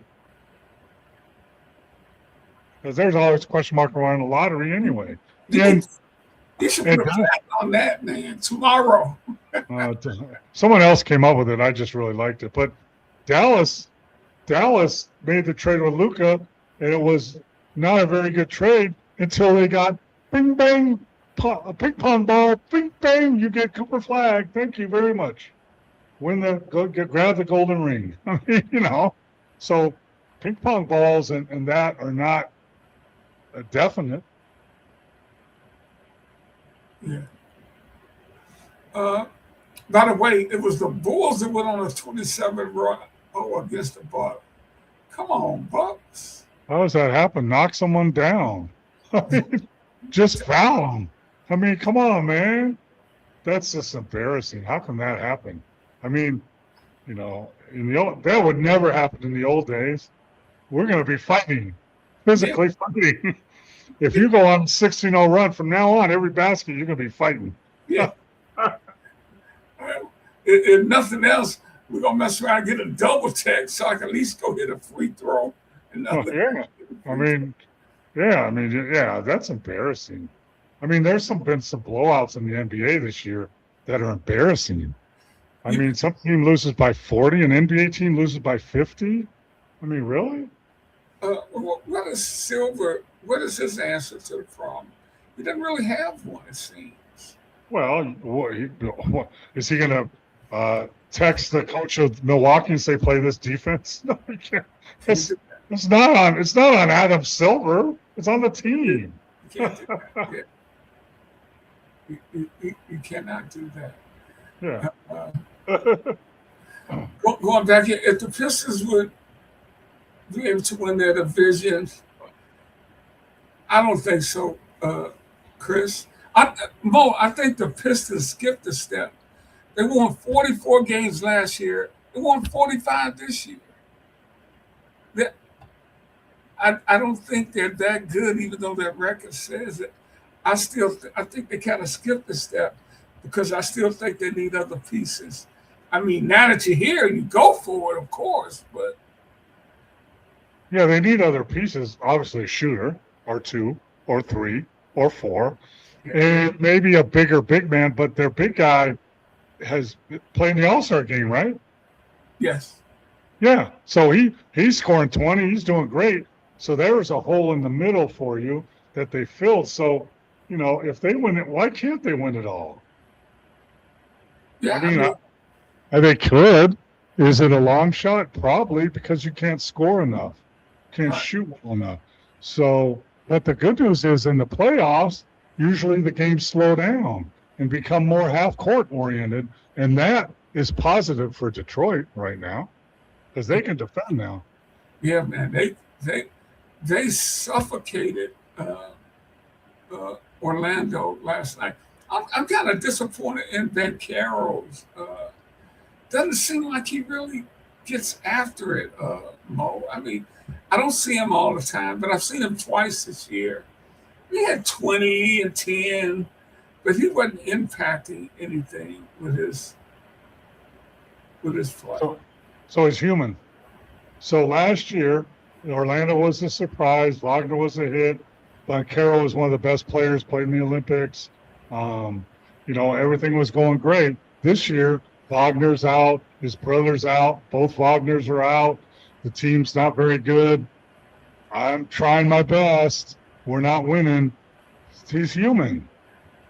Because there's always a question mark around the lottery anyway. You should put a plan on that, man, tomorrow. Someone else came up with it. I just really liked it. But Dallas made the trade with Luka, and it was not a very good trade until they got bing bang, a ping pong ball, bing bang. You get Cooper Flag. Thank you very much. Grab the golden ring. I mean, so ping pong balls and that are not a definite. Yeah. By the way, it was the Bulls that went on a 27-run against the Bucks. Come on, Bucks. How does that happen? Knock someone down. I mean, just foul them. I mean, come on, man. That's just embarrassing. How can that happen? I mean, that would never happen in the old days. We're going to be fighting, physically fighting. If you go on a 16-0 run from now on, every basket you're going to be fighting. Yeah. If nothing else, we're going to mess around and get a double tech so I can at least go hit a free throw. That's embarrassing. I mean, there's been some blowouts in the NBA this year that are embarrassing. I mean, some team loses by 40, an NBA team loses by 50. I mean, really? What is Silver? What is his answer to the problem? He doesn't really have one, it seems. Well, what is he going to text the coach of Milwaukee and say, "Play this defense"? No, he can't. It's not on Adam Silver. It's on the team. You can't do that. You cannot do that. Yeah. Going back here, if the Pistons would be able to win their division, I don't think so, Chris. I think the Pistons skipped a step. They won 44 games last year. They won 45 this year. I don't think they're that good, even though their record says it. I think they kind of skipped a step because I still think they need other pieces. I mean, now that you're here, you go for it, of course, but. Yeah, they need other pieces. Obviously, a shooter or two or three or four, and maybe a bigger big man. But their big guy has played in the All-Star game, right? Yes. Yeah. So he's scoring 20. He's doing great. So there was a hole in the middle for you that they filled. So, if they win it, why can't they win it all? Yeah. They could. Is it a long shot? Probably, because you can't score enough. Can't shoot well enough. So, but the good news is in the playoffs, usually the games slow down and become more half-court oriented, and that is positive for Detroit right now because they can defend now. Yeah, man, they suffocated Orlando last night. I'm kind of disappointed in Banchero's. Doesn't seem like he really gets after it, Mo. I mean, I don't see him all the time, but I've seen him twice this year. He had 20 and 10, but he wasn't impacting anything with his play. So he's human. So last year, Orlando was a surprise. Wagner was a hit. Banchero was one of the best players, played in the Olympics. Everything was going great. This year, Wagner's out. His brother's out. Both Wagners are out. The team's not very good. I'm trying my best. We're not winning. He's human.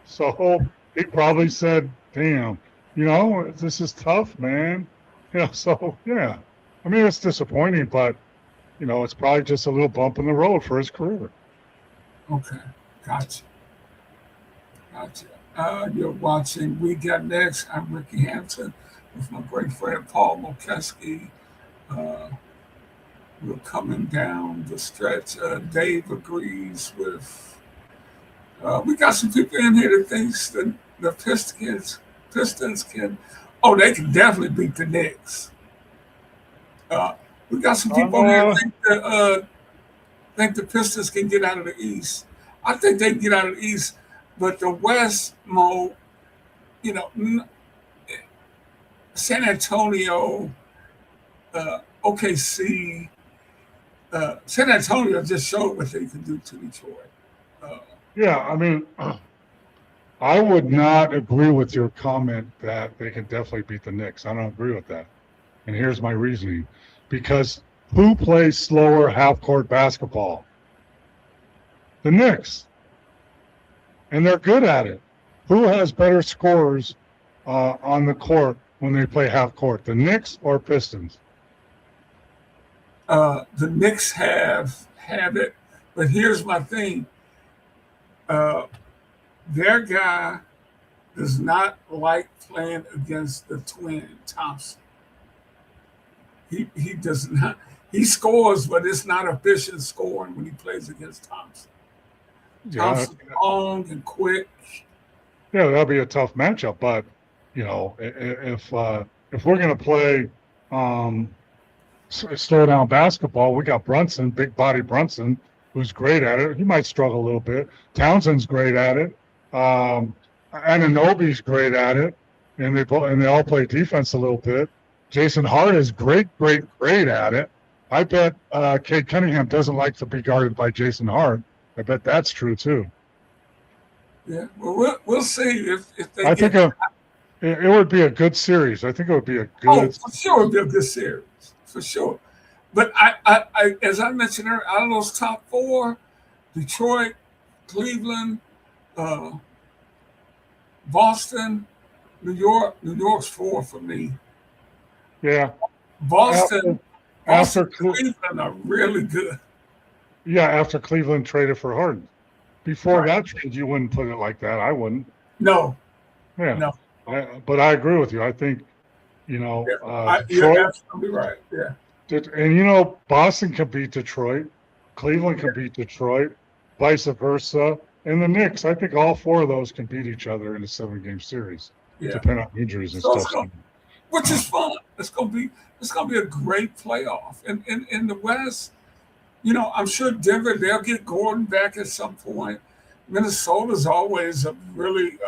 So he probably said, damn, this is tough, man. So, yeah. I mean, it's disappointing, but, it's probably just a little bump in the road for his career. Okay. Gotcha. You're watching We Got Next. I'm Ricky Hampton. with my great friend Paul Mokeski. Uh, we're coming down the stretch. Dave agrees with. We got some people in here that thinks that the Pistons can. Oh, they can definitely beat the Knicks. Uh, we got some people in here that think the Pistons can get out of the East. I think they can get out of the East, but the West, Mo, you know, San Antonio, OKC, San Antonio just showed what they can do to Detroit. Yeah, I mean, I would not agree with your comment that they can definitely beat the Knicks. I don't agree with that. And here's my reasoning. Because who plays slower half-court basketball? The Knicks. And they're good at it. Who has better scorers on the court when they play half-court, the Knicks or Pistons? The Knicks have it, but here's my thing. Their guy does not like playing against the twin Thompson. He does not. He scores, but it's not efficient scoring when he plays against Thompson. Thompson's long and quick. Yeah, that'll be a tough matchup. But you know, if we're gonna play slow down basketball, we got Brunson, big body Brunson, who's great at it. He might struggle a little bit. Townsend's great at it. Anunoby's great at it, and they all play defense a little bit. Jason Hart is great at it. I bet Cade Cunningham doesn't like to be guarded by Jason Hart. I bet that's true too. Yeah, well, we'll see if they. I think it would be a good series. I think it would be a good. Oh, for sure, it would be a good series for sure. But I as I mentioned earlier, out of those top four, Detroit, Cleveland, Boston, New York. New York's four for me. Yeah. Boston, after Cleveland are really good. Yeah, after Cleveland traded for Harden. Before that trade, you wouldn't put it like that. I wouldn't. No. Yeah. No. But I agree with you. I think, you know, you're absolutely right. Yeah. And, you know, Boston can beat Detroit. Cleveland can beat Detroit, vice versa. And the Knicks, I think all four of those can beat each other in a 7-game series, depending on injuries and stuff. Which is fun. It's gonna be a great playoff. And in the West, you know, I'm sure Denver, they'll get Gordon back at some point. Minnesota's always a really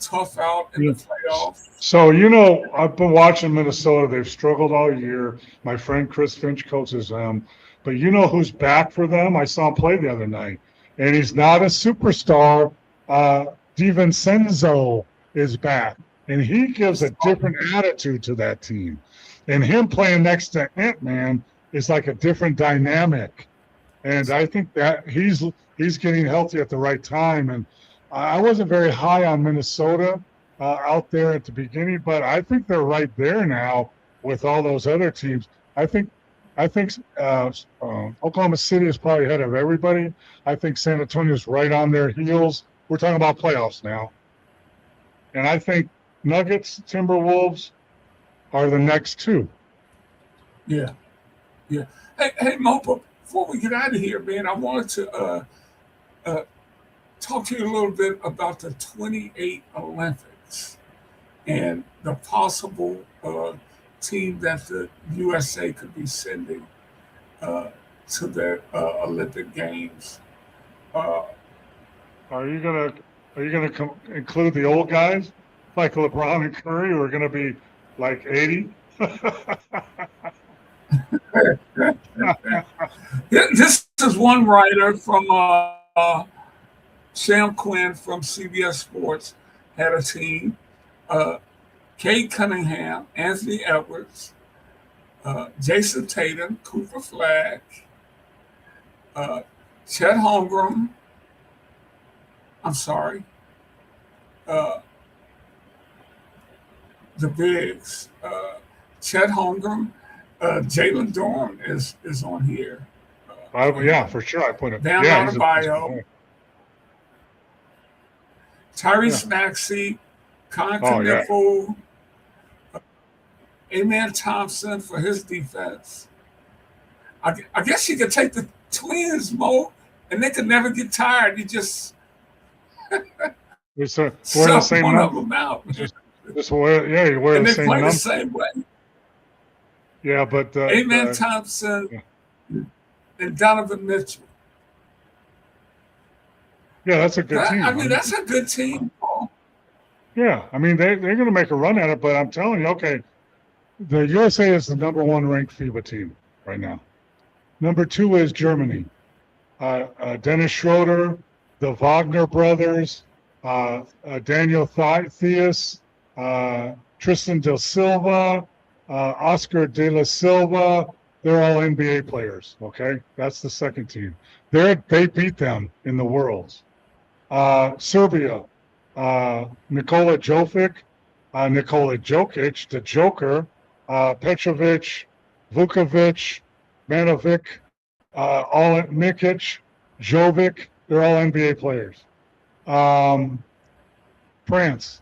tough out in the playoffs. So, you know, I've been watching Minnesota. They've struggled all year. My friend Chris Finch coaches them. But you know who's back for them? I saw him play the other night. And he's not a superstar. DiVincenzo is back. And he gives a different attitude to that team. And him playing next to Ant-Man is like a different dynamic. And I think that he's getting healthy at the right time. And I wasn't very high on Minnesota out there at the beginning, but I think they're right there now with all those other teams. I think Oklahoma City is probably ahead of everybody. I think San Antonio's right on their heels. We're talking about playoffs now. And I think Nuggets, Timberwolves are the next two. Yeah. Yeah. Hey, Mo, before we get out of here, man, I wanted to talk to you a little bit about the 28 Olympics and the possible team that the USA could be sending to the Olympic Games. Are you gonna include the old guys like LeBron and Curry, who are gonna be like 80? This is one writer from Sam Quinn from CBS Sports had a team. Cade Cunningham, Anthony Edwards, Jason Tatum, Cooper Flagg, Chet Holmgren. I'm sorry. The bigs. Chet Holmgren, Jalen Dorn is on here. Yeah, for sure. I put it. Bam Adebayo, Tyrese Maxey, Con Knifel, Amen Thompson for his defense. I guess you could take the Twins, Mo, and they could never get tired. You just Wear the sub same one of number. them out, Just wear, yeah, you wear and the they same play the number. same way. Yeah, but Amen Thompson yeah. and Donovan Mitchell. Yeah, that's a good team. I mean, that's a good team, Paul. Yeah, I mean they're going to make a run at it, but I'm telling you, okay, the USA is the number one ranked FIBA team right now. Number two is Germany. Dennis Schroeder, the Wagner brothers, Daniel Theus, Tristan Del Silva, Oscar De La Silva. They're all NBA players. Okay, that's the second team. They beat them in the Worlds. Serbia, Nikola Jokic, the Joker, Petrovic, Vukovic, Manovic, all Mikic, Jovic, they're all NBA players. France,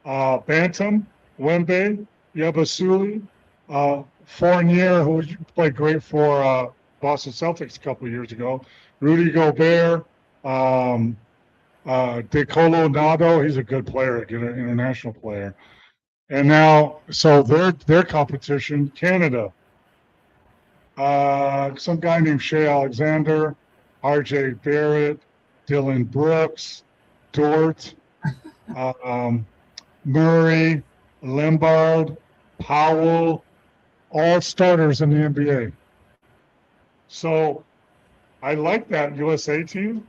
Bantam, Wembe, Yabasuli, Fournier, who played great for Boston Celtics a couple of years ago, Rudy Gobert, De Colorado, he's a good player, an international player. And now, so their competition, Canada, some guy named Shea Alexander, R.J. Barrett, Dylan Brooks, Dort, Murray, Lombard, Powell, all starters in the NBA. So I like that USA team,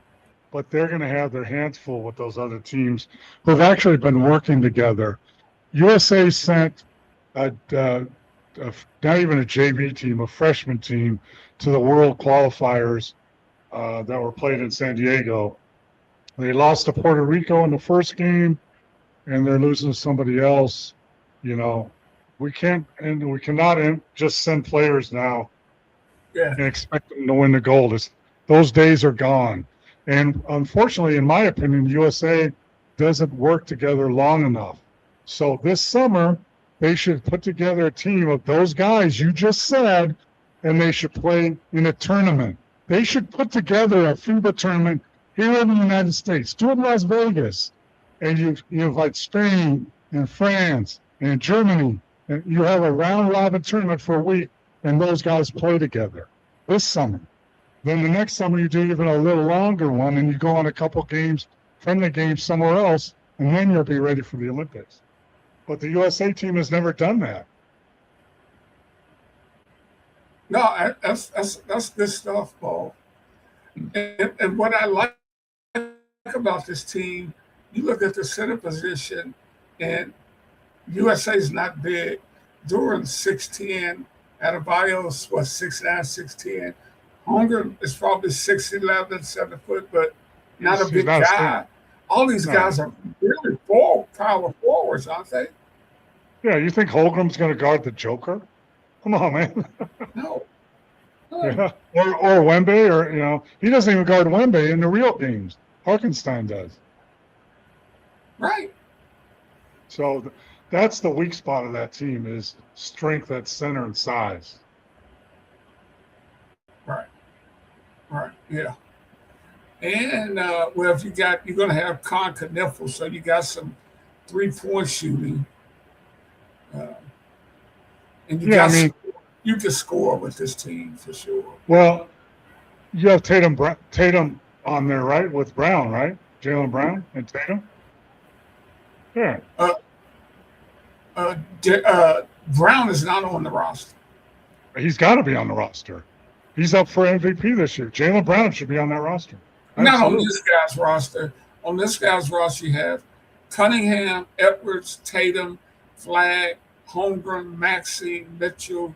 but they're going to have their hands full with those other teams who've actually been working together. USA sent not even a JV team, a freshman team, to the World Qualifiers that were played in San Diego. They lost to Puerto Rico in the first game, and they're losing to somebody else. You know, we cannot just send players now and expect them to win the gold. Those days are gone. And unfortunately, in my opinion, the USA doesn't work together long enough. So this summer, they should put together a team of those guys you just said, and they should play in a tournament. They should put together a FIBA tournament here in the United States. Do it in Las Vegas. And you invite Spain and France and Germany. And you have a round-robin tournament for a week, and those guys play together this summer. Then the next summer you do even a little longer one, and you go on a couple games, friendly games somewhere else, and then you'll be ready for the Olympics. But the USA team has never done that. No, that's good stuff, Paul. And what I like about this team, you look at the center position, and USA's not big. Duran's 6'10", Adebayo's 6'9", 6'10". Holmgren is probably 6'11", 7 foot, but not a big guy. All these guys are really power forwards, aren't they? Yeah, you think Holmgren's going to guard the Joker? Come on, man. No. Yeah. Or Wembe, or he doesn't even guard Wembe in the real games. Harkenstein does. Right. So that's the weak spot of that team is strength at center and size. Right. Yeah. And if you're going to have Contenders, so you got some 3-point shooting, and you can score with this team for sure. Well, you have Tatum on there, right, with Brown, right? Jaylen Brown and Tatum. Yeah. Brown is not on the roster. He's got to be on the roster. He's up for MVP this year. Jaylen Brown should be on that roster. Not on this guy's roster. On this guy's roster, you have Cunningham, Edwards, Tatum, Flagg, Holmgren, Maxey, Mitchell,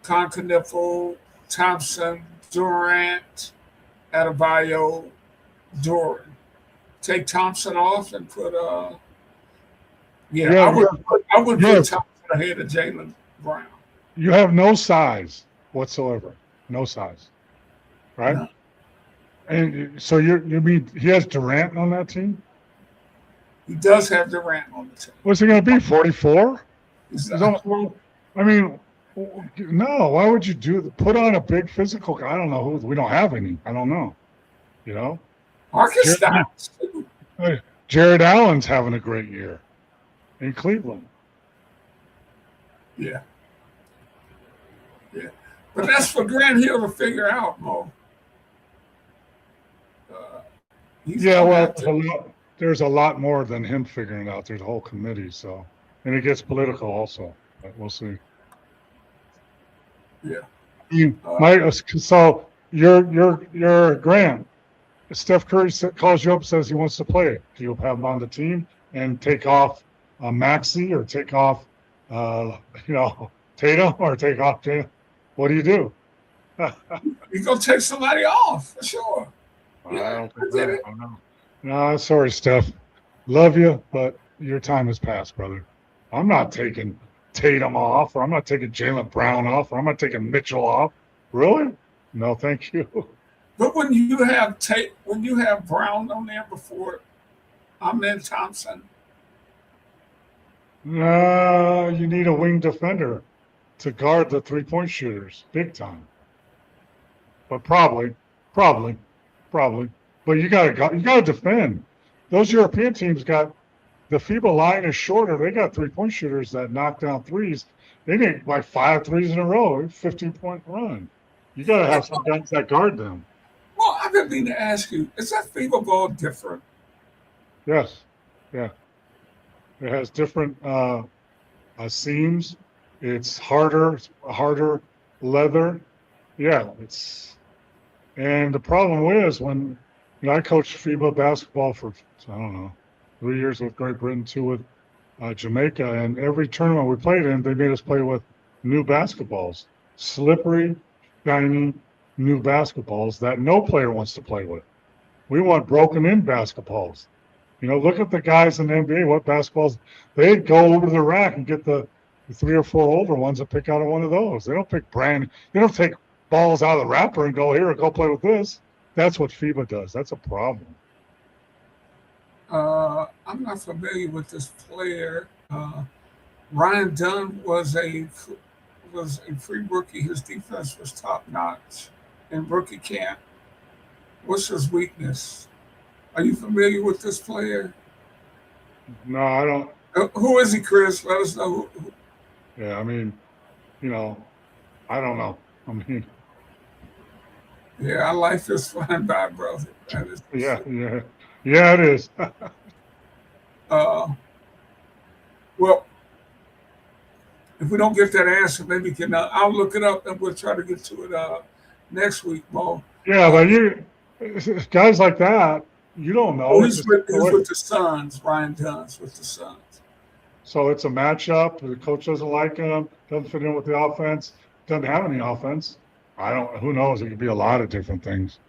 Concaniffo, Thompson, Durant, Adebayo, Doran. Take Thompson off and put I would put Thompson ahead of Jaylen Brown. You have no size whatsoever. No size. Right? No. And so you mean he has Durant on that team? He does have Durant on the team. What's he going to be, 44? He's, Well, I mean, no. Why would you put on a big physical guy? I don't know who. We don't have any. I don't know. You know, Marcus Jared, Styles. Jared Allen's having a great year in Cleveland. Yeah. Yeah. But that's for Grant Hill to figure out, Mo. Yeah, well, there's a lot more than him figuring it out. There's a whole committee, so, and it gets political also. But we'll see. Yeah. So your Grant, Steph Curry calls you up, says he wants to play. Do you have him on the team and take off Maxey or take off, Tatum or take off Tatum? What do you do? He's gonna take somebody off for sure. I don't think that. I don't know. No, sorry, Steph. Love you, but your time has passed, brother. I'm not taking Tatum off, or I'm not taking Jaylen Brown off, or I'm not taking Mitchell off. Really? No, thank you. But when you have Brown on there before Ahmed Thompson, No, you need a wing defender to guard the 3-point shooters, big time. But probably. But you gotta defend. Those European teams got the FIBA line is shorter. They got 3-point shooters that knock down threes. They need like 5 threes in a row, 15-point run. You gotta have some guys that guard them. well, I've been meaning to ask you, is that FIBA ball different? Yes, yeah. It has different seams. It's harder leather. Yeah, and the problem is when I coached FIBA basketball for I don't know 3 years with Great Britain, 2 with Jamaica, and every tournament we played in, they made us play with new basketballs, slippery, shiny new basketballs that no player wants to play with. We want broken in basketballs. Look at the guys in the NBA, what basketballs, they'd go over to the rack and get the 3 or 4 older ones and pick out one of those. They don't they don't take balls out of the wrapper and go here, go play with this. That's what FIBA does. That's a problem. I'm not familiar with this player. Ryan Dunn was a free rookie. His defense was top notch in rookie camp. What's his weakness? Are you familiar with this player? No, I don't. Who is he, Chris? Let us know. Yeah, I mean, I don't know. I mean, yeah, our life is flying by, brother. That is yeah, it is. Well, if we don't get that answer, maybe I'll look it up and we'll try to get to it next week, Mo. Yeah, but guys like that, you don't know. Oh, he's with the Suns. Ryan Dunn's with the Suns. So it's a matchup. The coach doesn't like him. Doesn't fit in with the offense. Doesn't have any offense. Who knows? It could be a lot of different things.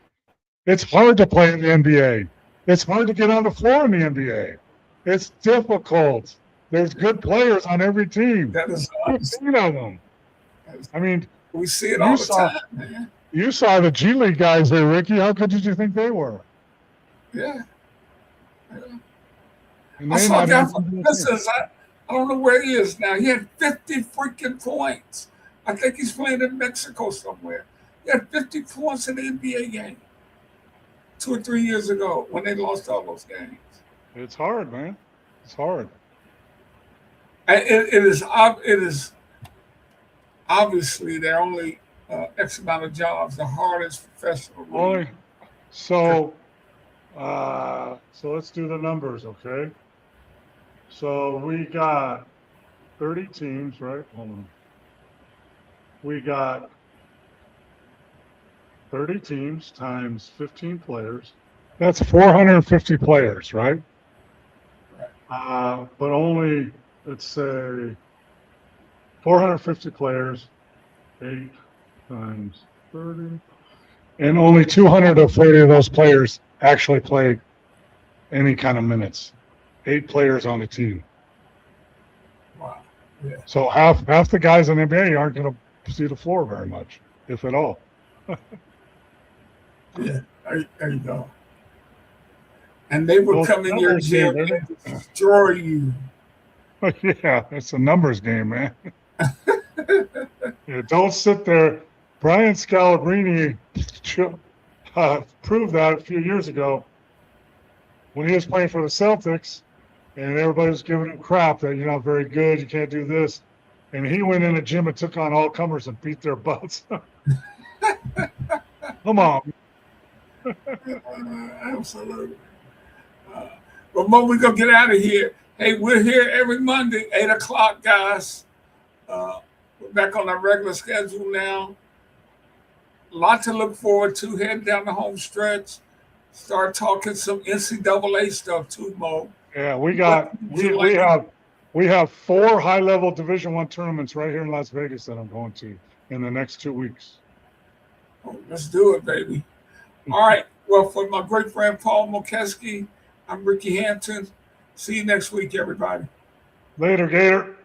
It's hard to play in the NBA. It's hard to get on the floor in the NBA. It's difficult. There's good players on every team. That is 15 of them. I mean, we see it all the time, man. You saw the G League guys there, Ricky. How good did you think they were? Yeah. And I saw a guy from Pistons. I don't know where he is now. He had 50 freaking points. I think he's playing in Mexico somewhere. He had 50 points in the NBA game 2 or 3 years ago when they lost all those games. It's hard, man. It's hard. It is obviously there are only X amount of jobs. The hardest professional. So let's do the numbers, okay? So we got 30 teams, right? Hold on. We got 30 teams times 15 players. That's 450 players, right? But only, let's say, 450 players, 8 times 30. And only 240 of those players actually play any kind of minutes. 8 players on the team. Wow. Yeah. So half the guys in the NBA aren't going to see the floor very much, if at all. Yeah, there you go. And they would come in your gym and destroy you. Yeah, it's a numbers game, man. Yeah, don't sit there. Brian Scalabrine proved that a few years ago when he was playing for the Celtics, and everybody was giving him crap that you're not very good, you can't do this. And he went in the gym and took on all comers and beat their butts. Come on. Absolutely. But Mo, we're going to get out of here. Hey, we're here every Monday, 8 o'clock, guys. We're back on our regular schedule now. A lot to look forward to heading down the home stretch. Start talking some NCAA stuff too, Mo. Yeah, we have 4 high-level Division I tournaments right here in Las Vegas that I'm going to in the next 2 weeks. Oh, let's do it, baby. All right. Well, for my great friend Paul Mokeski, I'm Ricky Hampton. See you next week, everybody. Later, Gator.